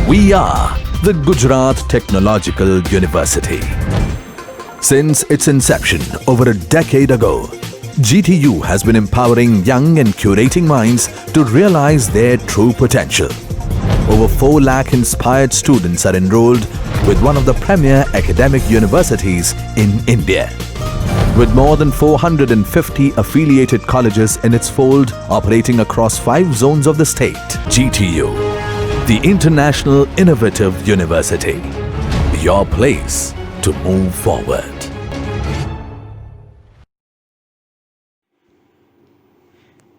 We are the Gujarat Technological University. Since its inception over a decade ago, GTU has been empowering young and curating minds to realize their true potential. Over 4 lakh inspired students are enrolled with one of the premier academic universities in India. With more than 450 affiliated colleges in its fold operating across 5 zones of the state, GTU, the International Innovative University, your place to move forward.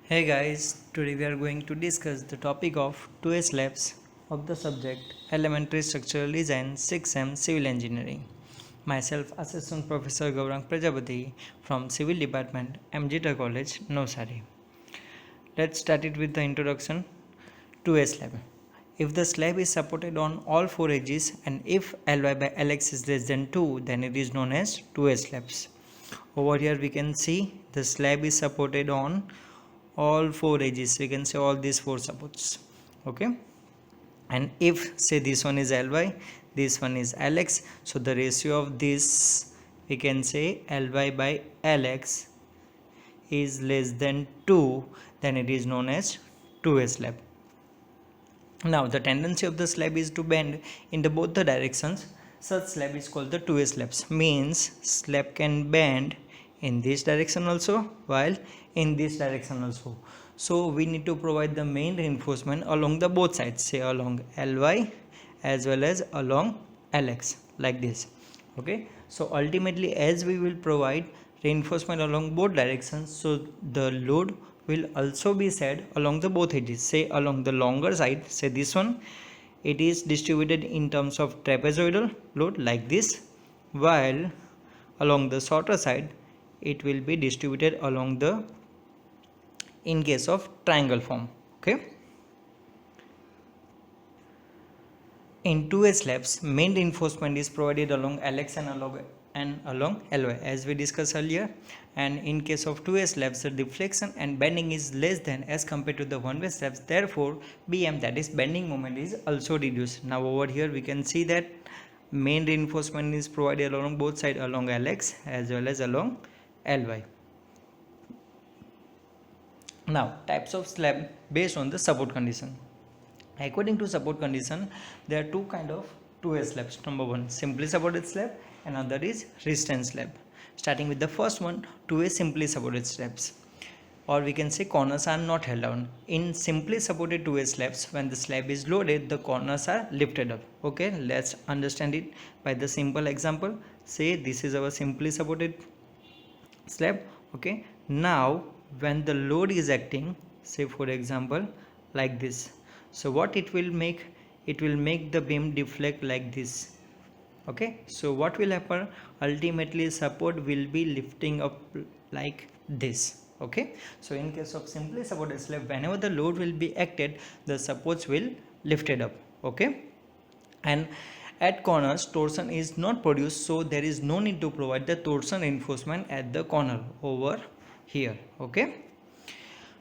Hey guys, today we are going to discuss the topic of 2S Labs of the subject Elementary Structural Design 6M Civil Engineering. Myself, Assistant Professor Gaurang Prajapati from Civil Department, MGTA College, Navsari. Let's start it with the introduction. 2S Lab. If the slab is supported on all 4 edges and if Ly by Lx is less than 2, then it is known as 2S slabs. Over here we can see the slab is supported on all 4 edges. We can say all these 4 supports. Okay. And if say this one is Ly, this one is Lx, so the ratio of this we can say Ly by Lx is less than 2, then it is known as 2S slab. Now the tendency of the slab is to bend in both the directions. Such slab is called the 2S slabs. Means slab can bend in this direction also while in this direction also. So we need to provide the main reinforcement along the both sides, say along Ly as well as along Lx, like this. Okay. So ultimately as we will provide reinforcement along both directions, so the load will also be set along the both edges. Say along the longer side, say this one, it is distributed in terms of trapezoidal load like this, while along the shorter side it will be distributed along the in case of triangle form. Okay. In 2S slabs, main reinforcement is provided along Lx and along Ly as we discussed earlier, and in case of 2S slabs the deflection and bending is less than as compared to the 1-way slabs, therefore BM, that is bending moment, is also reduced. Now over here we can see that main reinforcement is provided along both sides, along Lx as well as along Ly. Now types of slab based on the support condition. According to support condition, there are 2 kind of 2S slabs. Number 1, simply supported slab, and another is resistance slab. Starting with the first one, 2S simply supported slabs, or we can say corners are not held down. In simply supported 2S slabs, when the slab is loaded, the corners are lifted up. Okay, let's understand it by the simple example. Say this is our simply supported slab. Okay, now when the load is acting, say for example like this, so what it will make, it will make the beam deflect like this. Okay, so what will happen, ultimately support will be lifting up like this. Okay, so in case of simply supported slab, whenever the load will be acted, the supports will lifted up. Okay, and at corners torsion is not produced, so there is no need to provide the torsion reinforcement at the corner over here. Okay.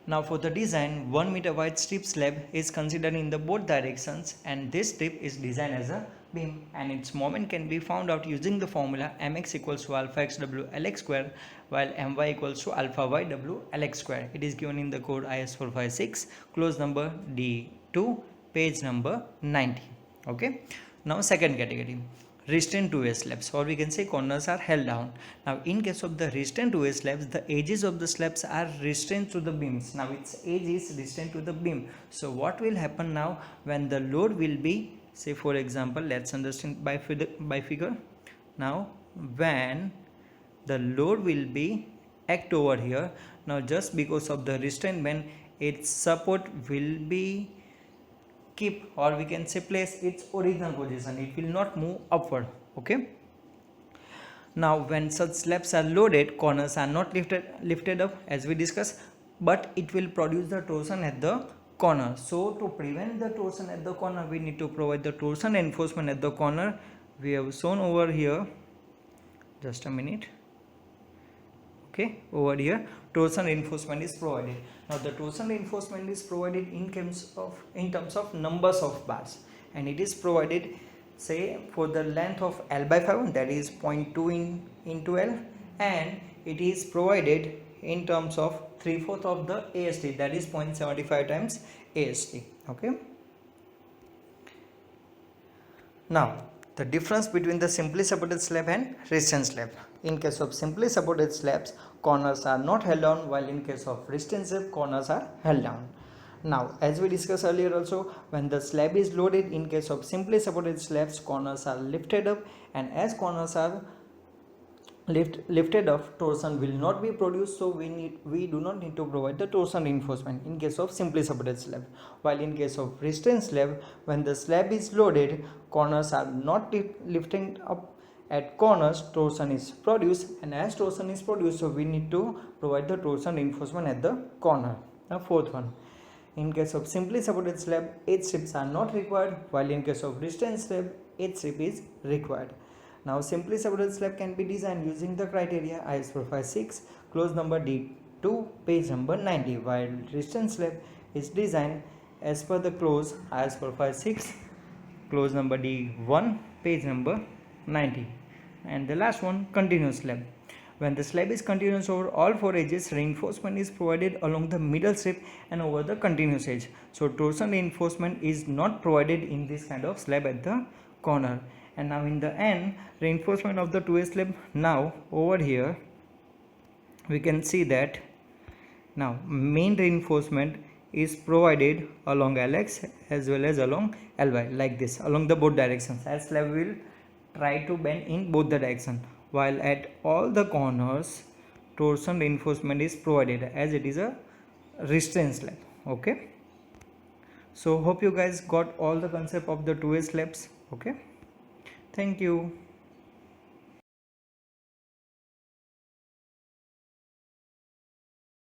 Now for the design, 1 meter wide strip slab is considered in the both directions, and this strip is designed as a beam, and its moment can be found out using the formula mx equals to alpha xw lx square while my equals to alpha yw lx square. It is given in the code IS 456, close number D2, page number 90. Okay. Now second category, restrained 2S slabs, or we can say corners are held down. Now in case of the restrained 2S slabs, the edges of the slabs are restrained to the beams. Now its edge is restrained to the beam. So what will happen now when the load will be, say for example, let's understand by figure. Now when the load will be act over here, now just because of the restraint, its support will be keep, or we can say place its original position, it will not move upward. Okay. Now when such slabs are loaded, corners are not lifted up as we discussed, but it will produce the torsion at the corner. So to prevent the torsion at the corner, we need to provide the torsion reinforcement at the corner. We have shown over here, just a minute. Okay, over here torsion reinforcement is provided. Now the torsion reinforcement is provided in terms of numbers of bars, and it is provided, say, for the length of L by 5, that is 0.2 into L, and it is provided in terms of 3/4 of the AST, that is 0.75 times AST. Okay. Now the difference between the simply supported slab and resistance slab. In case of simply supported slabs, corners are not held down, while in case of resistance slab, corners are held down. Now, as we discussed earlier also, when the slab is loaded, in case of simply supported slabs, corners are lifted up, and as corners are lifted up, torsion will not be produced, so we do not need to provide the torsion reinforcement in case of simply supported slab. While in case of resistance slab, when the slab is loaded, corners are not lifting up. At corners, torsion is produced, and as torsion is produced, so we need to provide the torsion reinforcement at the corner. The fourth one, in case of simply supported slab, 8 strips are not required, while in case of resistance slab, 8 strip is required. Now, simply supported slab can be designed using the criteria IS 456, clause number D2, page number 90, while resistance slab is designed as per the clause IS 456, clause number D1, page number 90. And the last one, continuous slab. When the slab is continuous over all 4 edges, reinforcement is provided along the middle strip and over the continuous edge. So torsion reinforcement is not provided in this kind of slab at the corner. And now in the end, reinforcement of the 2A slab, now over here we can see that now main reinforcement is provided along LX as well as along LY, like this, along the both directions, as slab will try to bend in both the direction, while at all the corners torsion reinforcement is provided as it is a resistance slab. Okay, so hope you guys got all the concept of the 2A slabs. Okay, thank you.